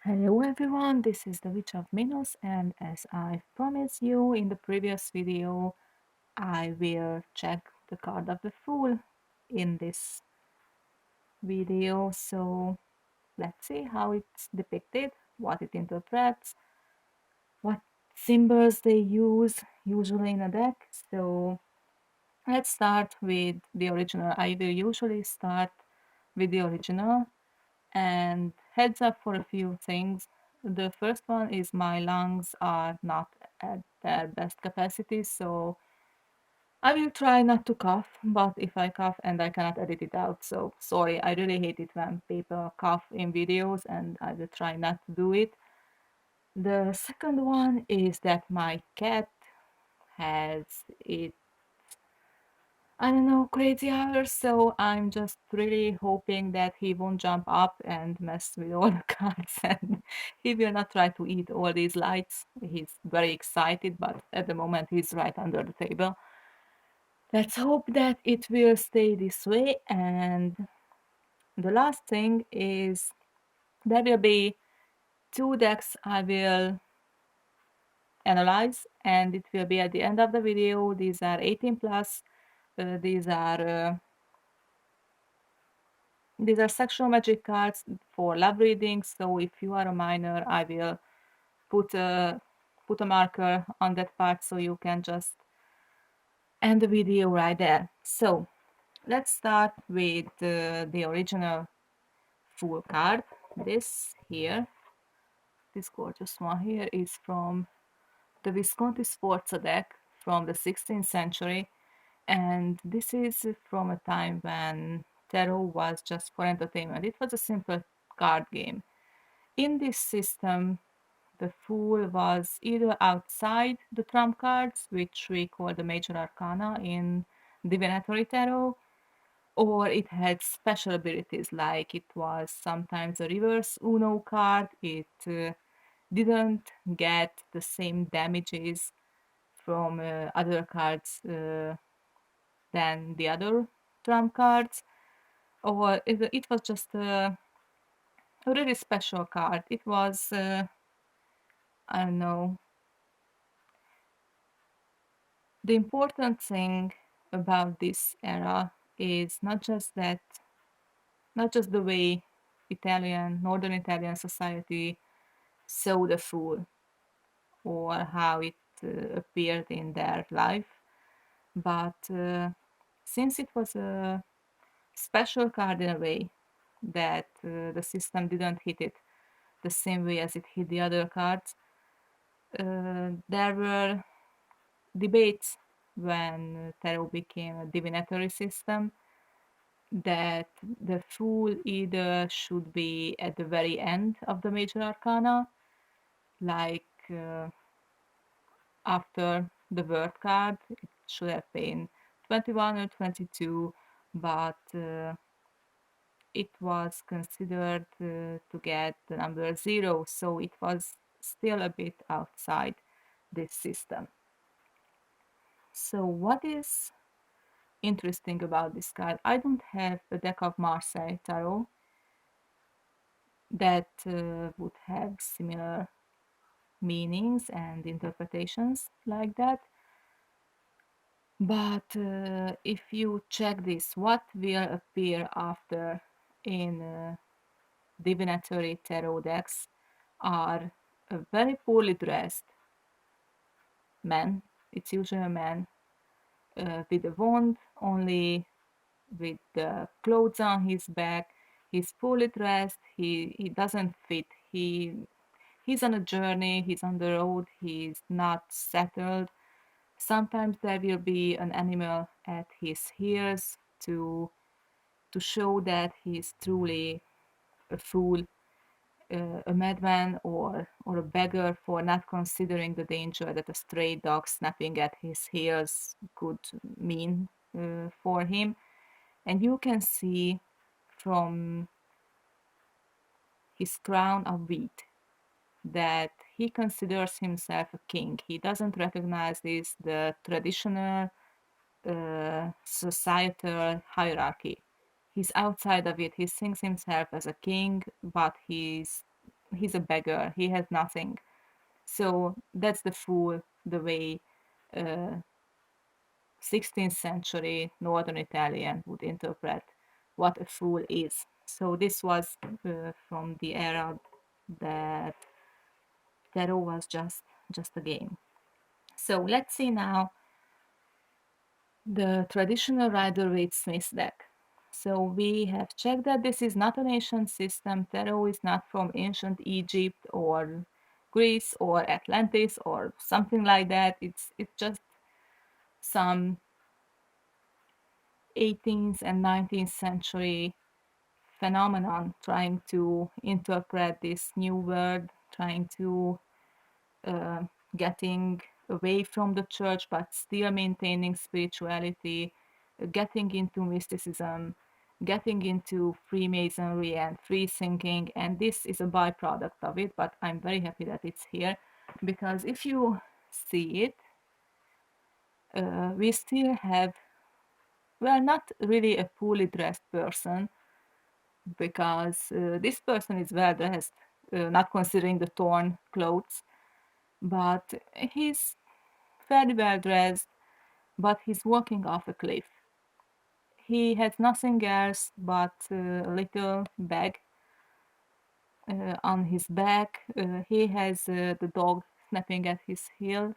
Hello everyone, this is the Witch of Minos, and as I promised you in the previous video, I will check the card of the Fool in this video. So let's see how it's depicted, what it interprets, what symbols they use usually in a deck. So let's start with the original. I will usually start with the original. And heads up for a few things. The first one is my lungs are not at their best capacity, so I will try not to cough, but if I cough and I cannot edit it out, so sorry, I really hate it when people cough in videos and I will try not to do it. The second one is that my cat has it, I don't know, crazy hours, so I'm just really hoping that he won't jump up and mess with all the cards and he will not try to eat all these lights. He's very excited, but at the moment he's right under the table. Let's hope that it will stay this way. And the last thing is there will be two decks I will analyze, and it will be at the end of the video. These are 18 plus. These are sexual magic cards for love readings, so if you are a minor, I will put a marker on that part so you can just end the video right there. So let's start with the original Fool card. This here, this gorgeous one here, is from the Visconti-Sforza deck from the 16th century, and this is from a time when tarot was just for entertainment. It was a simple card game. In this system, the Fool was either outside the trump cards, which we call the major arcana in divinatory tarot, or it had special abilities, like it was sometimes a reverse Uno card. It didn't get the same damages from other cards than the other trump cards, or it was just a really special card. It was, I don't know, the important thing about this era is not just the way Northern Italian society saw the Fool or how it appeared in their life, but since it was a special card in a way that the system didn't hit it the same way as it hit the other cards, there were debates when tarot became a divinatory system that the Fool either should be at the very end of the major arcana, like after the word card. It should have been 21 or 22, but it was considered to get the number 0, so it was still a bit outside this system. So what is interesting about this card? I don't have a deck of Marseille Tarot that would have similar meanings and interpretations like that. But if you check this, what will appear after in divinatory tarot decks are a very poorly dressed man. It's usually a man with a wand, only with the clothes on his back. He's poorly dressed. He doesn't fit. He's on a journey. He's on the road. He's not settled. Sometimes there will be an animal at his heels to show that he's truly a fool, a madman, or a beggar for not considering the danger that a stray dog snapping at his heels could mean for him. And you can see from his crown of wheat that he considers himself a king. He doesn't recognize this, the traditional societal hierarchy. He's outside of it. He thinks himself as a king, but he's he's a beggar, he has nothing. So that's the fool, the way 16th century northern Italian would interpret what a fool is. So this was from the era that tarot was just a game. So let's see now the traditional Rider-Waite-Smith deck. So we have checked that this is not an ancient system. Tarot is not from ancient Egypt or Greece or Atlantis or something like that. It's just some 18th and 19th century phenomenon trying to interpret this new world, trying to uh, getting away from the church but still maintaining spirituality, getting into mysticism, getting into Freemasonry and free thinking, and this is a byproduct of it. But I'm very happy that it's here, because if you see it, we still have, well, not really a fully dressed person, because this person is well dressed, not considering the torn clothes, but he's fairly well dressed, but he's walking off a cliff. He has nothing else but a little bag on his back. He has the dog snapping at his heel.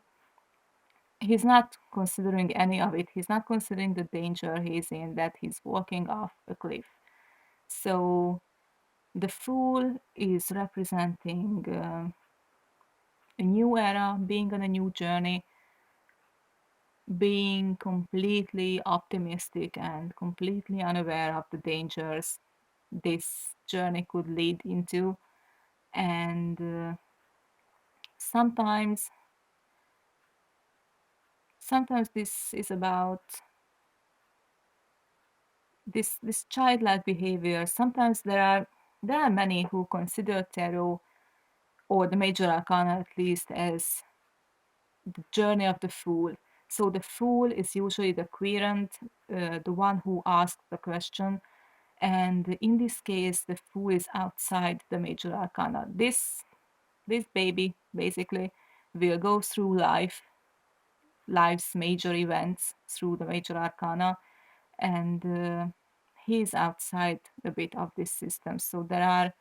He's not considering any of it. He's not considering the danger he's in, that he's walking off a cliff. So the fool is representing a new era, being on a new journey, being completely optimistic and completely unaware of the dangers this journey could lead into. And sometimes sometimes this is about this childlike behavior. Sometimes there are many who consider tarot, or the major arcana at least, as the journey of the fool. So the fool is usually the querent, the one who asks the question, and in this case the fool is outside the major arcana. This baby basically will go through life's major events through the major arcana, and he is outside a bit of this system. So there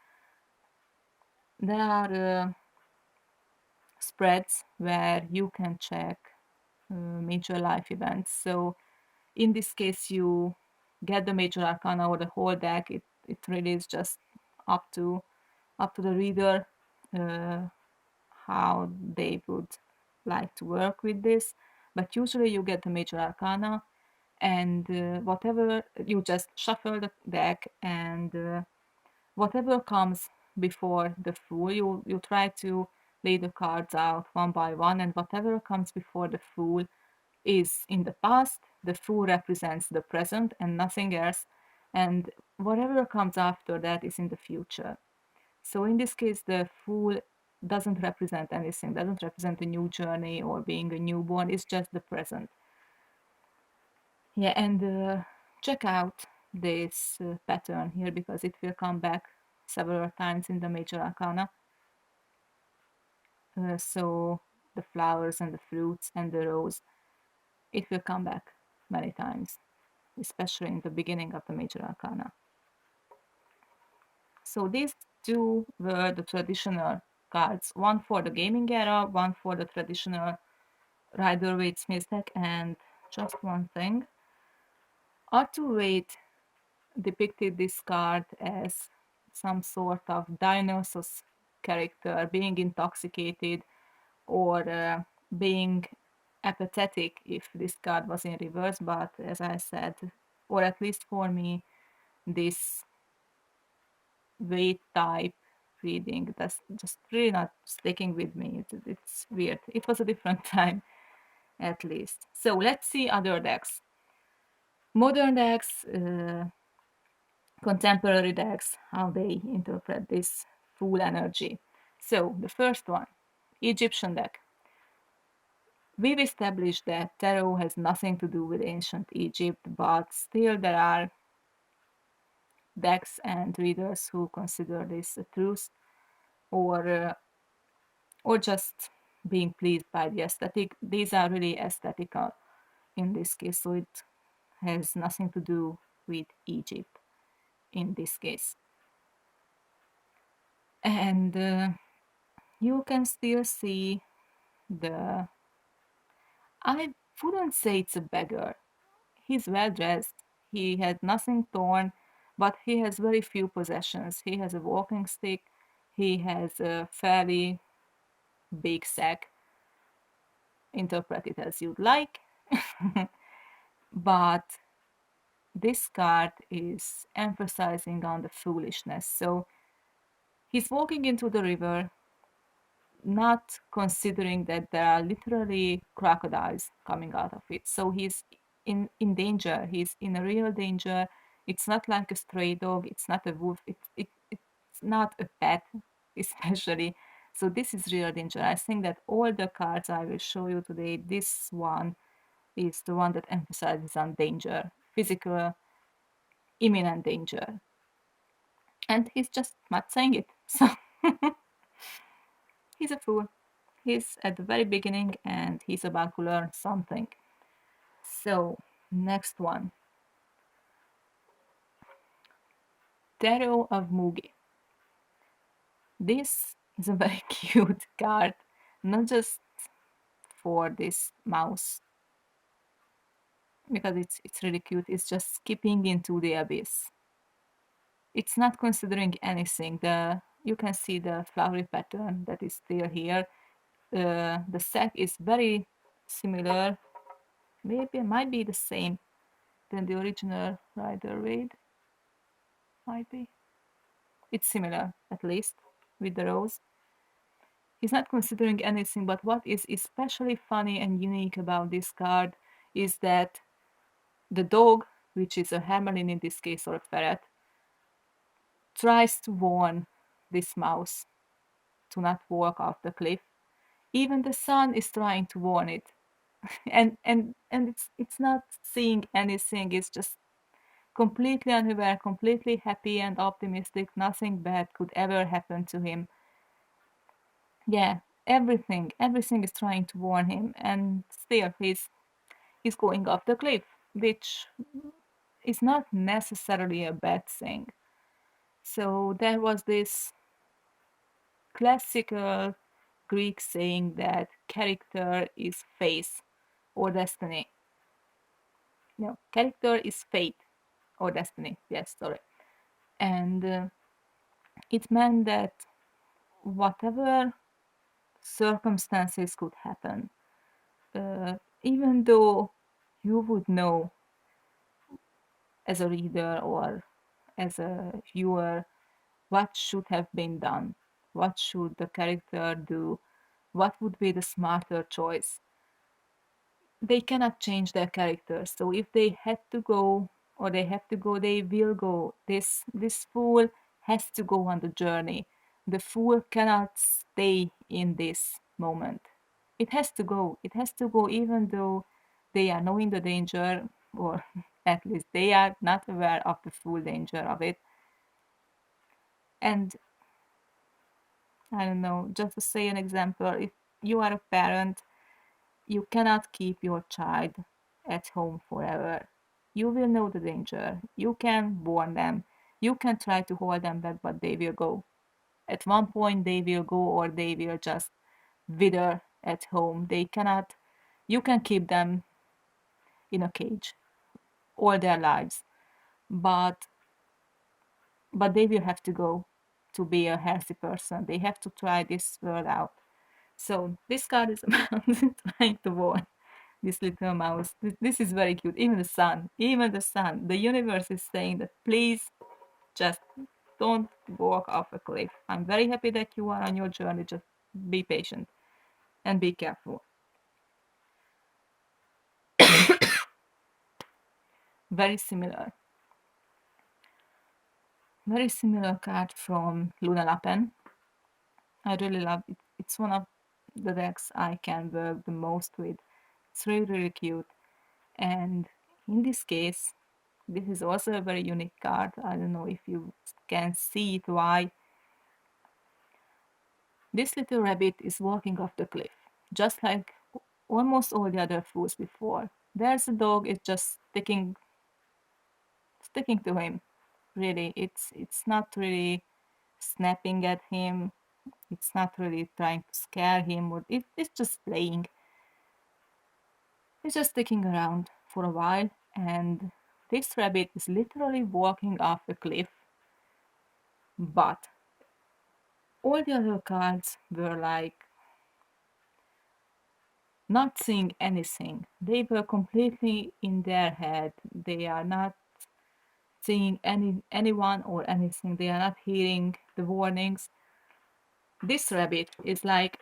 are spreads where you can check major life events. So in this case, you get the major arcana or the whole deck. It really is just up to the reader, uh, how they would like to work with this. But usually you get the major arcana, and whatever, you just shuffle the deck, and whatever comes before the fool, you try to lay the cards out one by one, and whatever comes before the fool is in the past. The fool represents the present and nothing else, and whatever comes after that is in the future. So in this case, the fool doesn't represent anything, doesn't represent a new journey or being a newborn, it's just the present. Yeah, and check out this pattern here, because it will come back several times in the major arcana. So the flowers and the fruits and the rose, it will come back many times, especially in the beginning of the major arcana. So these two were the traditional cards, one for the gaming era, one for the traditional Rider-Waite-Smith deck. And just one thing, Arthur Waite depicted this card as some sort of Dionysus character, being intoxicated, or being apathetic if this card was in reverse. But as I said, or at least for me, this Waite type reading, that's just really not sticking with me. It's weird. It was a different time, at least. So let's see other decks. Modern decks, contemporary decks, how they interpret this full energy. So the first one, Egyptian deck. We've established that tarot has nothing to do with ancient Egypt, but still there are decks and readers who consider this a truth. or uh, or just being pleased by the aesthetic. These are really aesthetical in this case, so it has nothing to do with Egypt in this case. And you can still see the, I wouldn't say it's a beggar. He's well dressed. He had nothing torn, but he has very few possessions. He has a walking stick. He has a fairly big sack. Interpret it as you'd like. But this card is emphasizing on the foolishness. So he's walking into the river, not considering that there are literally crocodiles coming out of it. So he's in danger. He's in a real danger. It's not like a stray dog. It's not a wolf. It's not a pet, especially. So this is real danger. I think that all the cards I will show you today, this one is the one that emphasizes on danger, physical, imminent danger. And he's just not saying it. So he's a fool. He's at the very beginning and he's about to learn something. So, next one, Tarot of Mugi. This is a very cute card, not just for this mouse, because it's really cute. It's just skipping into the abyss. It's not considering anything. You can see the flowery pattern that is still here. The sack is very similar. Maybe it might be the same than the original Rider-Waite. Might be. It's similar, at least, with the rose. He's not considering anything, but what is especially funny and unique about this card is that the dog, which is a hermelin in this case, or a ferret, tries to warn this mouse to not walk off the cliff. Even the sun is trying to warn it. And it's not seeing anything, it's just completely unaware, completely happy and optimistic. Nothing bad could ever happen to him. Yeah, everything is trying to warn him, and still he's going off the cliff, which is not necessarily a bad thing. So there was this classical Greek saying that character is fate or destiny. No, character is fate or destiny. Yes, sorry. And it meant that whatever circumstances could happen, even though you would know as a reader or as a viewer what should have been done, what should the character do, what would be the smarter choice. They cannot change their character, so if they had to go or they have to go, they will go. This fool has to go on the journey. The fool cannot stay in this moment. It has to go. It has to go even though they are knowing the danger, or at least they are not aware of the full danger of it. And I don't know, just to say an example, if you are a parent, you cannot keep your child at home forever. You will know the danger. You can warn them. You can try to hold them back, but they will go. At one point, they will go, or they will just wither at home. They cannot, you can keep them in a cage all their lives, but they will have to go to be a healthy person. They have to try this world out. So this card is about trying to warn this little mouse. This is very cute. Even the sun, the universe is saying that please just don't walk off a cliff. I'm very happy that you are on your journey. Just be patient and be careful. Very similar. Very similar card from Lunalapin. I really love it. It's one of the decks I can work the most with. It's really, really cute. And in this case, this is also a very unique card. I don't know if you can see it, why. This little rabbit is walking off the cliff, just like almost all the other fools before. There's a dog, it's just sticking to him. Really, it's not really snapping at him. It's not really trying to scare him, or it's just playing. It's just sticking around for a while, and this rabbit is literally walking off the cliff. But all the other cards were like not seeing anything. They were completely in their head. They are not seeing anyone or anything. They are not hearing the warnings. This rabbit is like,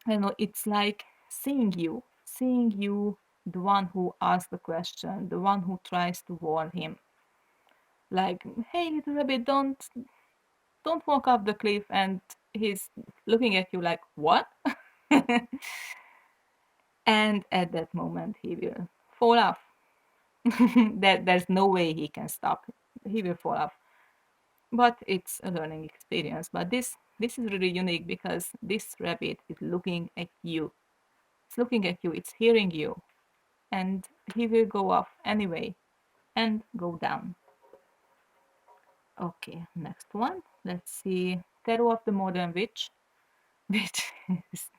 I don't know, it's like seeing you, the one who asks the question, the one who tries to warn him. Like, hey, little rabbit, don't walk off the cliff, and he's looking at you like, what? And at that moment, he will fall off. There's no way he can stop. He will fall off. But it's a learning experience. But this is really unique because this rabbit is looking at you. It's looking at you. It's hearing you, and he will go off anyway and go down. Okay, next one. Let's see. Tarot of the Modern Witch, which is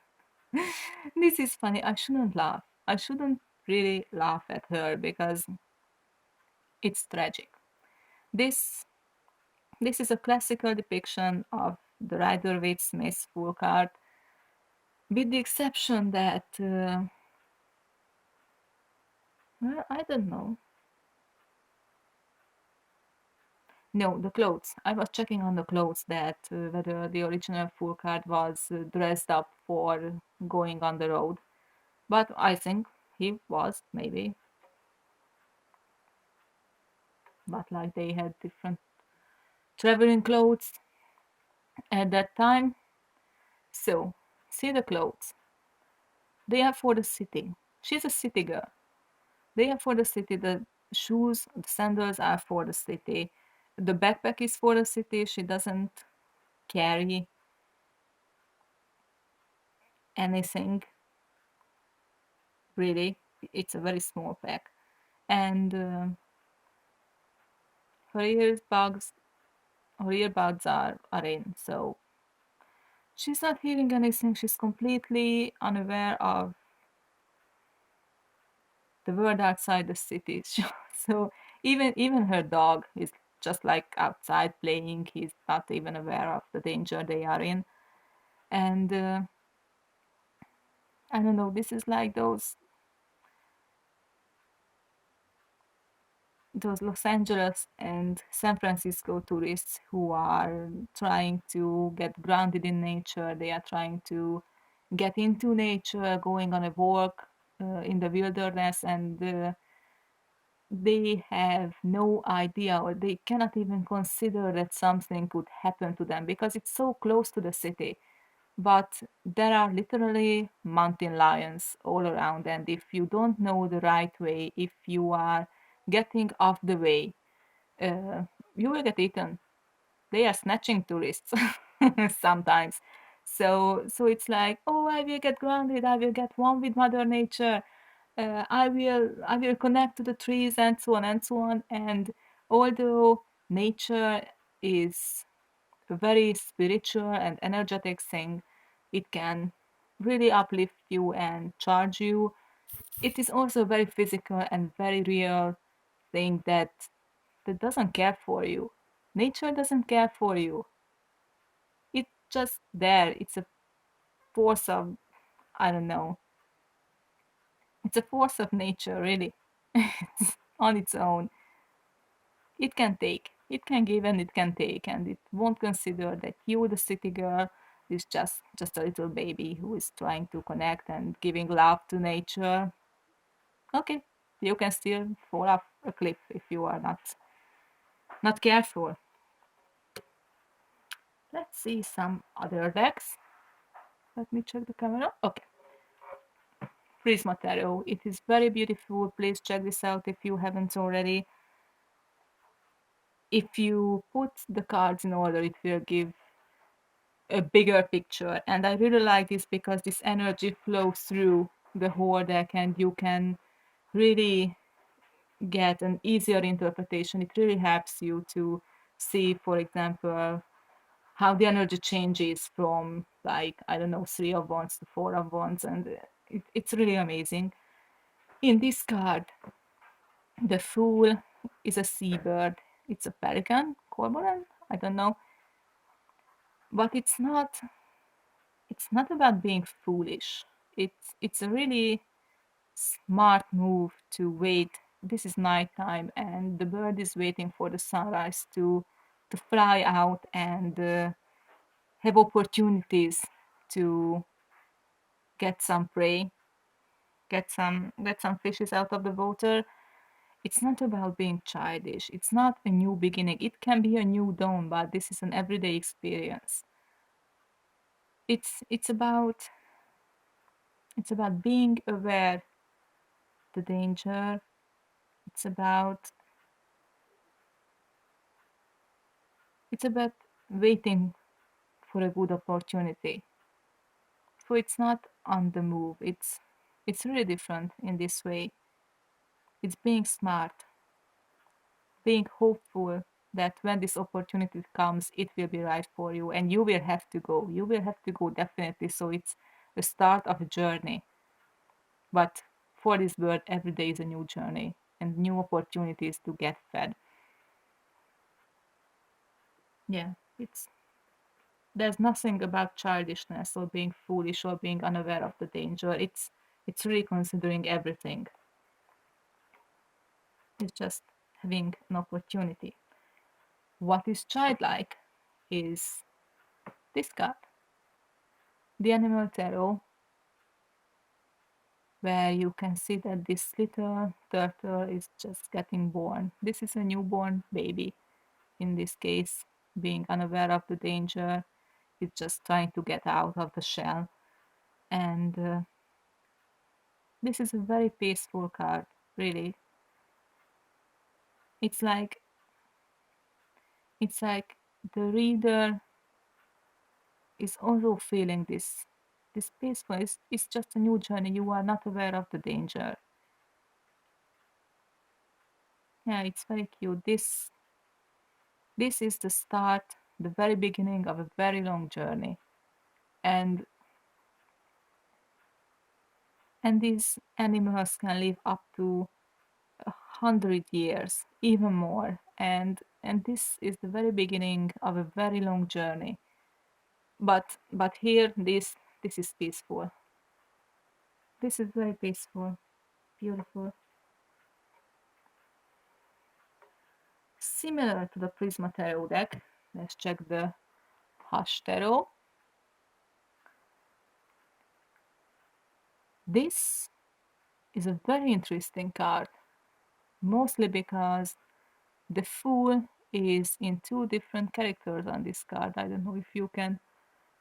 this is funny. I shouldn't laugh. I shouldn't really laugh at her because it's tragic. This this is a classical depiction of the Rider-Waite-Smith full card, with the exception that well, I don't know. No, the clothes. I was checking on the clothes that whether the original full card was dressed up for going on the road, but I think he was maybe, but like they had different traveling clothes at that time. So, see the clothes. They are for the city. She's a city girl. They are for the city. The shoes, the sandals are for the city. The backpack is for the city. She doesn't carry anything really. It's a very small pack. And her earbuds, her earbuds are in. So she's not hearing anything. She's completely unaware of the world outside the city. So even her dog is just like outside playing. He's not even aware of the danger they are in. And I don't know. This is like those Los Angeles and San Francisco tourists who are trying to get grounded in nature. They are trying to get into nature, going on a walk in the wilderness, and they have no idea or they cannot even consider that something could happen to them because it's so close to the city. But there are literally mountain lions all around, and if you don't know the right way, if you are getting off the way, uh, you will get eaten. They are snatching tourists sometimes. So it's like, oh, I will get grounded, I will get one with Mother Nature, I will connect to the trees and so on and so on. And although nature is a very spiritual and energetic thing, it can really uplift you and charge you. It is also a very physical and very real thing that doesn't care for you. Nature doesn't care for you. It's just there. It's a force of, I don't know, it's a force of nature, really. It's on its own. It can take, it can give and it can take, and it won't consider that you, the city girl, is just a little baby who is trying to connect and giving love to nature. Okay, you can still fall off a cliff if you are not careful. Let's see some other decks. Let me check the camera. Okay. Prisma Tarot. It is very beautiful. Please check this out if you haven't already. If you put the cards in order, it will give a bigger picture. And I really like this because this energy flows through the whole deck and you can really get an easier interpretation. It really helps you to see, for example, how the energy changes from, like, I don't know, 3 of Wands to 4 of Wands, and it's really amazing. In this card, the Fool is a seabird. It's a pelican, cormorant, I don't know, but it's not about being foolish. It's a really smart move to wait. This is nighttime, and the bird is waiting for the sunrise to fly out and have opportunities to get some prey, get some fishes out of the water. It's not about being childish. It's not a new beginning. It can be a new dawn, but this is an everyday experience. It's about being aware the danger. It's about it's about waiting for a good opportunity. So it's not on the move. It's really different in this way. It's being smart, being hopeful that when this opportunity comes, it will be right for you and you will have to go. You will have to go definitely. So it's the start of a journey. But for this bird, every day is a new journey and new opportunities to get fed. Yeah, there's nothing about childishness or being foolish or being unaware of the danger. It's really considering everything. It's just having an opportunity. What is childlike is this card, the Animal Tarot, where you can see that this little turtle is just getting born. This is a newborn baby, in this case, being unaware of the danger. It's just trying to get out of the shell. And this is a very peaceful card, really. It's like it's like the reader is also feeling this peaceful. It's just a new journey. You are not aware of the danger. Yeah, it's very cute. This is the start, the very beginning of a very long journey. And these animals can live up to 100 years, even more. And this is the very beginning of a very long journey. But here this is peaceful. This is very peaceful, beautiful. Similar to the Prisma Tarot deck. Let's check the Hush Tarot. This is a very interesting card, mostly because the Fool is in two different characters on this card. I don't know if you can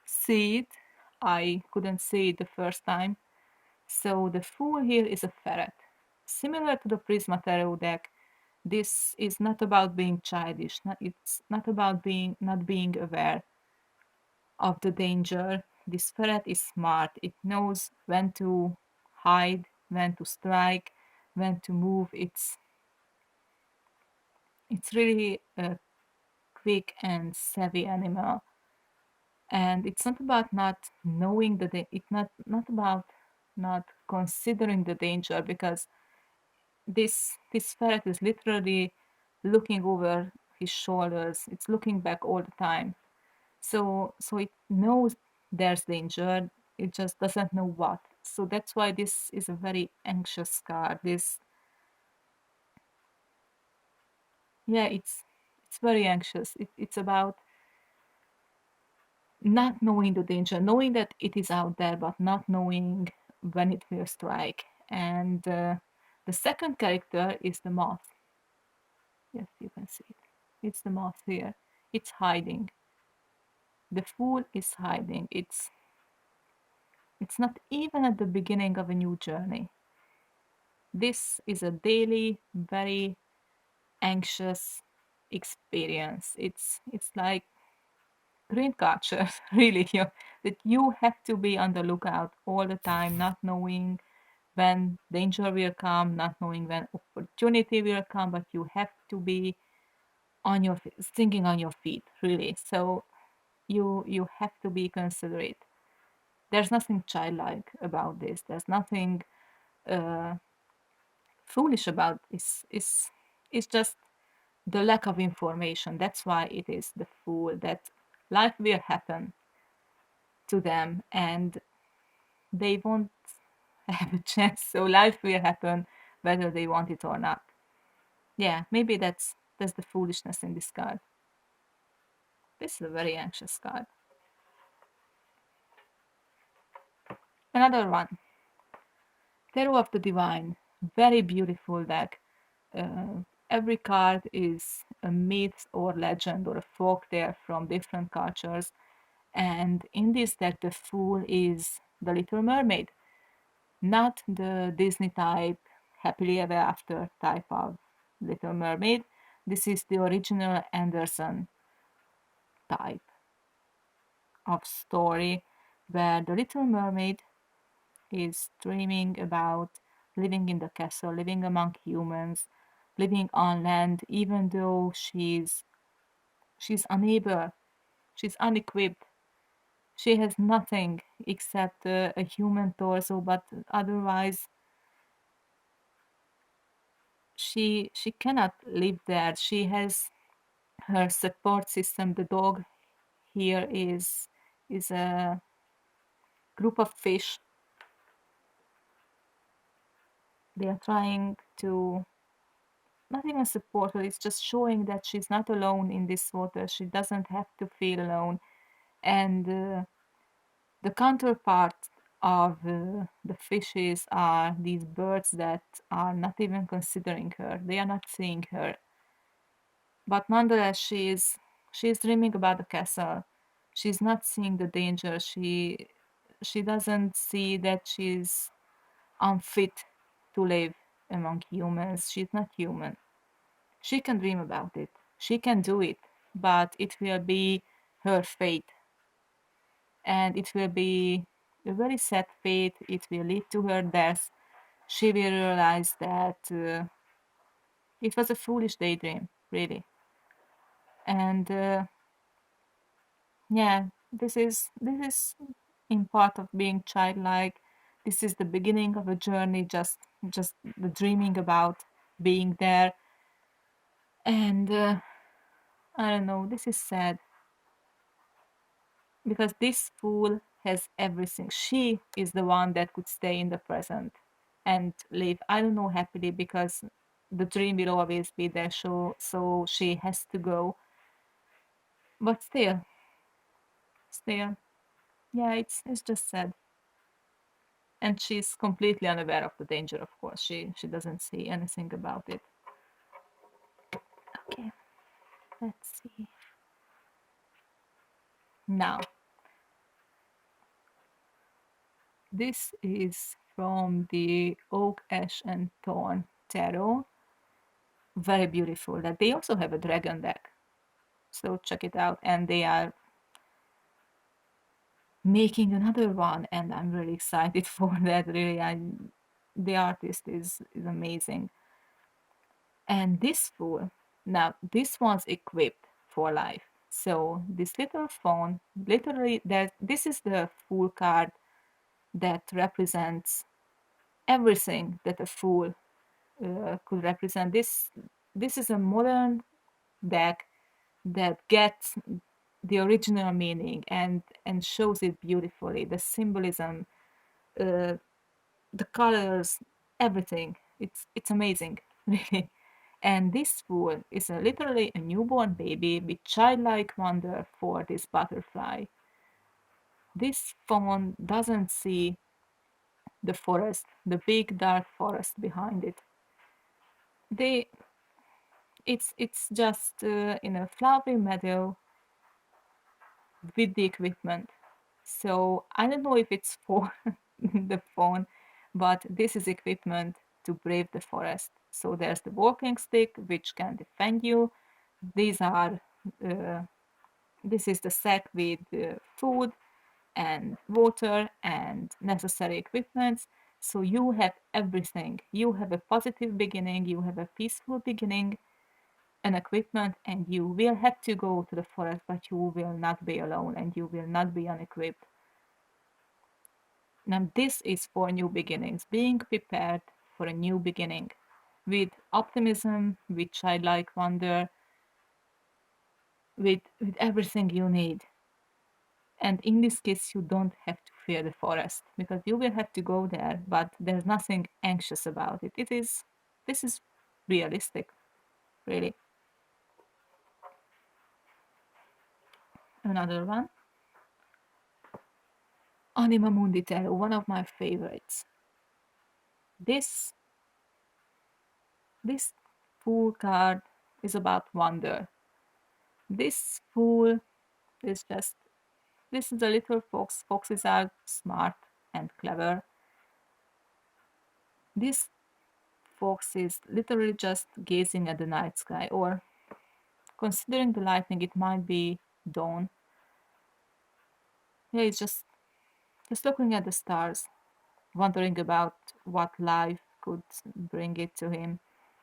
see it. I couldn't see it the first time. So the Fool here is a ferret. Similar to the Prisma Tarot deck, this is not about being childish. It's not about not being aware of the danger. This ferret is smart. It knows when to hide, when to strike, when to move. It's really a quick and savvy animal. And it's not about not knowing it's not about not considering the danger, because this ferret is literally looking over his shoulders. It's looking back all the time. So it knows there's danger. It just doesn't know what. So that's why this is a very anxious card. This Yeah, it's very anxious. It's about not knowing the danger, knowing that it is out there, but not knowing when it will strike. And the second character is the moth. Yes, you can see it. It's the moth here. It's hiding. The Fool is hiding. It's not even at the beginning of a new journey. This is a daily, very anxious experience. It's like green culture, really, that you have to be on the lookout all the time, not knowing when danger will come, not knowing when opportunity will come, but you have to be on your thinking on your feet, really. So you have to be considerate. There's nothing childlike about this. There's nothing uh, foolish about this. It's just the lack of information. That's why it is the fool that life will happen to them and they won't have a chance. So life will happen whether they want it or not. Yeah, maybe that's the foolishness in this card. This is a very anxious card. Another one, Tarot of the Divine. Very beautiful deck. Every card is a myth or legend or a folk tale from different cultures. And in this deck, the Fool is the Little Mermaid, not the Disney type, happily ever after type of Little Mermaid. This is the original Anderson type of story where the Little Mermaid is dreaming about living in the castle, living among humans, living on land, even though she's unable, she's unequipped. She has nothing except a human torso, but otherwise she cannot live there. She has her support system. The dog here is a group of fish. They are trying to not even support her. It's just showing that she's not alone in this water. She doesn't have to feel alone. And the counterpart of the fishes are these birds that are not even considering her. They are not seeing her. But nonetheless, she is dreaming about the castle. She's not seeing the danger. She doesn't see that she's unfit to live among humans. She's not human. She can dream about it. She can do it, but it will be her fate. And it will be a very sad fate. It will lead to her death. She will realize that it was a foolish daydream, really. And yeah, this is in part of being childlike. This is the beginning of a journey, just the dreaming about being there. And I don't know, this is sad because this fool has everything. She is the one that could stay in the present and live, I don't know, happily, because the dream will always be there. So she has to go. But still, yeah, it's just sad. And she's completely unaware of the danger, of course. She doesn't see anything about it. Okay, let's see. Now, this is from the Oak, Ash, and Thorn Tarot. Very beautiful. That they also have a dragon deck. So check it out. And they are making another one, and I'm really excited for that. Really, the artist is amazing. And this fool, now this one's equipped for life. So this little phone, literally, that this is the fool card that represents everything that a fool could represent. This is a modern deck that gets the original meaning and shows it beautifully. The symbolism, uh, the colors, everything. It's amazing, really. And this fool is literally a newborn baby with childlike wonder for this butterfly. This fawn doesn't see the forest, the big dark forest behind it. They, it's just in a flowery meadow with the equipment. So I don't know if it's for the phone, but this is equipment to brave the forest. So there's the walking stick, which can defend you. These are uh, This is the sack with food and water and necessary equipment. So you have everything. You have a positive beginning, you have a peaceful beginning, an equipment, and you will have to go to the forest, but you will not be alone and you will not be unequipped. Now, this is for new beginnings, being prepared for a new beginning with optimism, with childlike wonder, with everything you need. And in this case, you don't have to fear the forest because you will have to go there, but there's nothing anxious about it. This is realistic, really. Another one, Anima Mundi Tarot, one of my favorites. This this Fool card is about wonder. This Fool is just this is a little fox. Foxes are smart and clever. This fox is literally just gazing at the night sky, or considering the lightning, it might be dawn. Yeah, it's just looking at the stars, wondering about what life could bring it to him,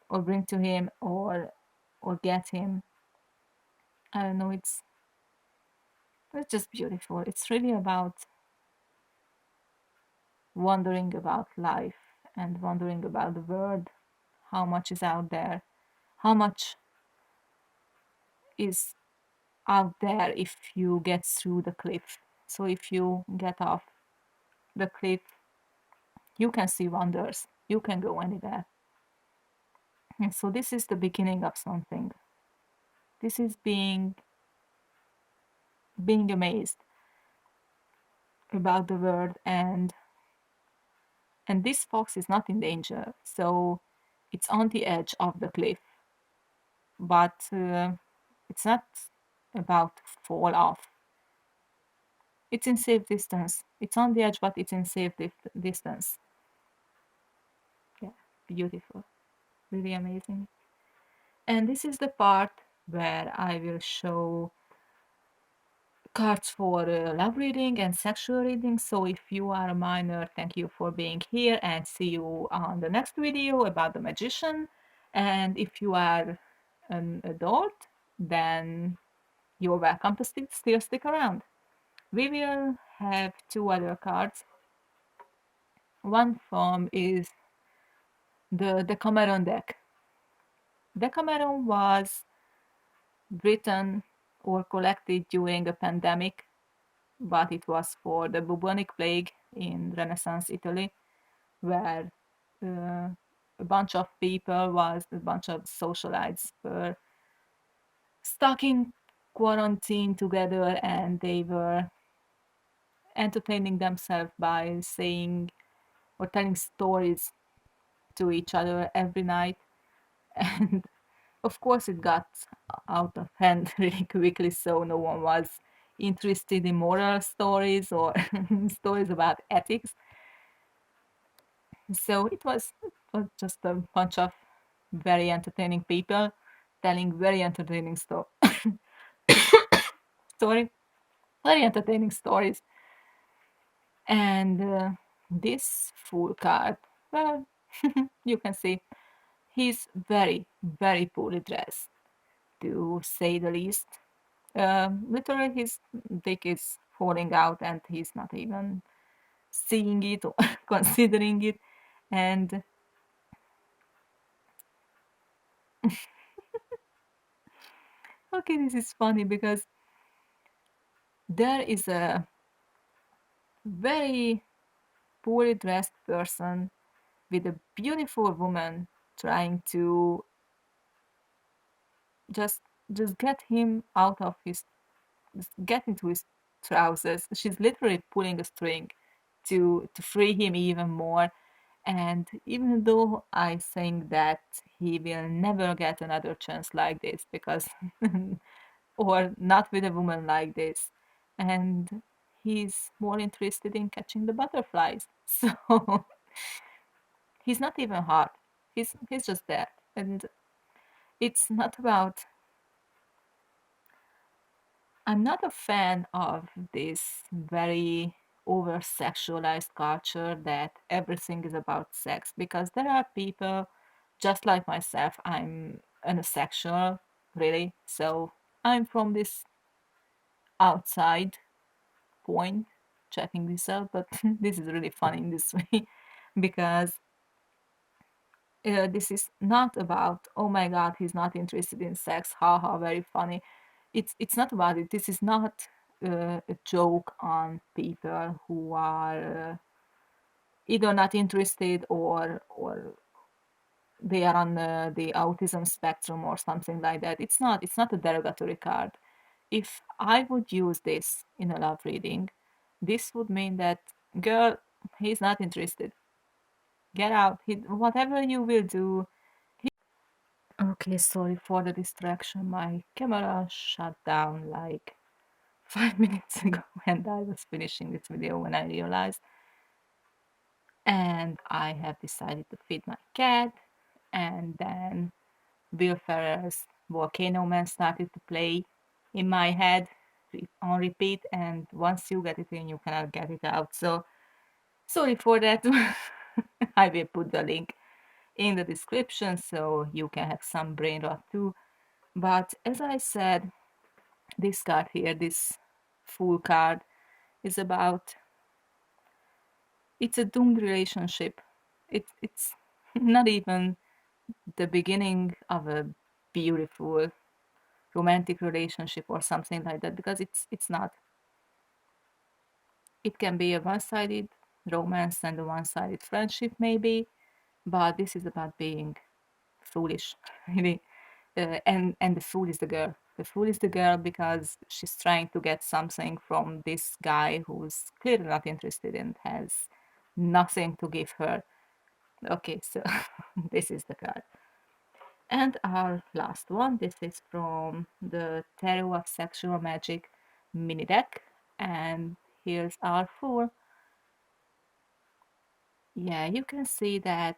or bring to him, or get him. I don't know. It's just beautiful. It's really about wondering about life and wondering about the world. How much is out there? How much is out there if you get through the cliff? So if you get off the cliff, you can see wonders. You can go anywhere. And so this is the beginning of something. This is being amazed about the world, and this fox is not in danger. So it's on the edge of the cliff, but it's not about to fall off. It's in safe distance. It's on the edge, but it's in safe distance. Yeah, beautiful. Really amazing. And this is the part where I will show cards for love reading and sexual reading. So if you are a minor, thank you for being here and see you on the next video about the magician. And if you are an adult, then you're welcome to still stick around. We will have two other cards. One from is the Decameron deck. Decameron was written or collected during a pandemic, but it was for the bubonic plague in Renaissance Italy, where a bunch of a bunch of socialites were stuck in quarantine together, and they were entertaining themselves by saying or telling stories to each other every night. And of course, it got out of hand really quickly, so no one was interested in moral stories or stories about ethics. So it was just a bunch of very entertaining people telling very entertaining story, very entertaining stories. And this Fool card, well, you can see he's very, very poorly dressed, to say the least. Literally, his dick is falling out, and he's not even seeing it or considering it. And okay, this is funny because there is a very poorly dressed person with a beautiful woman trying to just just get him out of his just get into his trousers. She's literally pulling a string to free him even more. And even though I think that he will never get another chance like this because or not with a woman like this, and he's more interested in catching the butterflies. So he's not even hot. He's just there. And it's not about I'm not a fan of this very over sexualized culture that everything is about sex, because there are people just like myself. I'm an asexual, really. So I'm from this outside point checking this out, but this is really funny in this way because this is not about, oh my god, he's not interested in sex, haha, very funny. It's not about it. This is not a joke on people who are either not interested or they are on the autism spectrum or something like that. It's not a derogatory card. If I would use this in a love reading, this would mean that, girl, he's not interested. Get out. Whatever you will do. Okay, sorry for the distraction. My camera shut down like 5 minutes ago and I was finishing this video when I realized. And I have decided to feed my cat, and then Will Ferrell's Volcano Man started to play in my head on repeat, and once you get it in, you cannot get it out. So sorry for that. I will put the link in the description so you can have some brain rot too. But as I said, this card here, this Fool card, is about, it's a doomed relationship. It's not even the beginning of a beautiful romantic relationship or something like that, because it's not. It can be a one-sided romance and a one-sided friendship maybe, but this is about being foolish, really. And the fool is the girl. The fool is the girl because she's trying to get something from this guy who's clearly not interested and has nothing to give her. Okay, so this is the card. And our last one, this is from the Tarot of Sexual Magic mini deck. And here's our four. Yeah, you can see that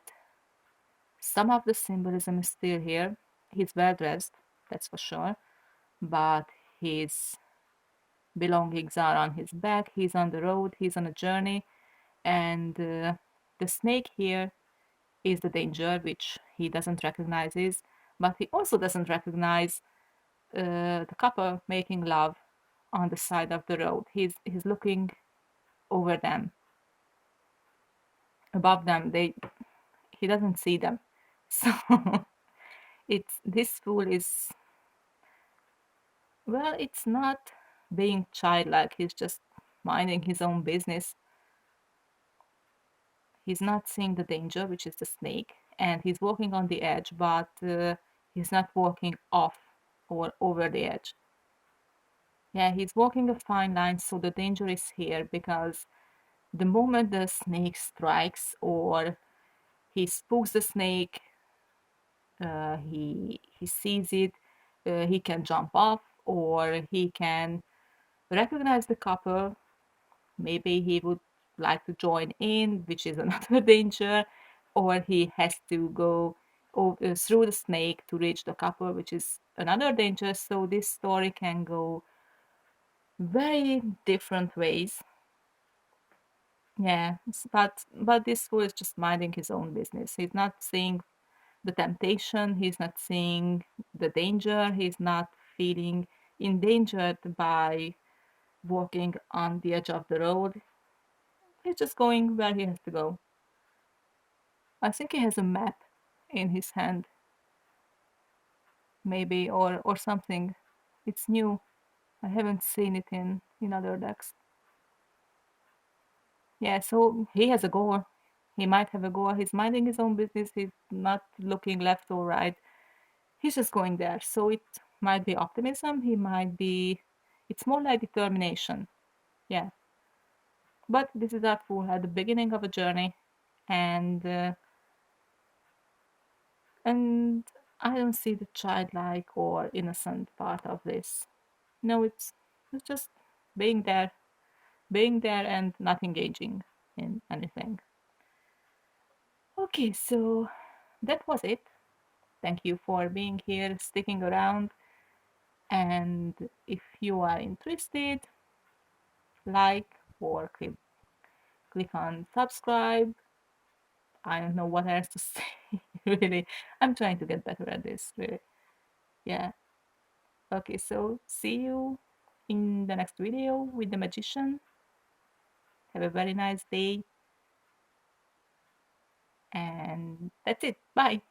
some of the symbolism is still here. He's well dressed, that's for sure, but his belongings are on his back. He's on the road, he's on a journey, and the snake here is the danger, which he doesn't recognize, but he also doesn't recognize the couple making love on the side of the road. He's looking over them, above them. He doesn't see them. So it's this fool is, well, it's not being childlike. He's just minding his own business. He's not seeing the danger, which is the snake, and he's walking on the edge, but he's not walking off or over the edge. Yeah, he's walking a fine line, so the danger is here because the moment the snake strikes or he spooks the snake, he sees it, he can jump off or he can recognize the couple. Maybe he would like to join in, which is another danger, or he has to go through the snake to reach the couple, which is another danger. So this story can go very different ways. Yeah, but this fool is just minding his own business. He's not seeing the temptation, he's not seeing the danger, he's not feeling endangered by walking on the edge of the road. He's just going where he has to go. I think he has a map in his hand, maybe, or something. It's new. I haven't seen it in other decks. Yeah, so he has a goal. He might have a goal. He's minding his own business. He's not looking left or right. He's just going there. So it might be optimism. He might be. It's more like determination. Yeah. But this is our fool at the beginning of a journey, and and I don't see the childlike or innocent part of this. No, it's just being there and not engaging in anything. Okay, so that was it. Thank you for being here, sticking around, And if you are interested, like or click on subscribe. I don't know what else to say, really. I'm trying to get better at this, really. Yeah. Okay, so see you in the next video with the magician. Have a very nice day. And that's it. Bye.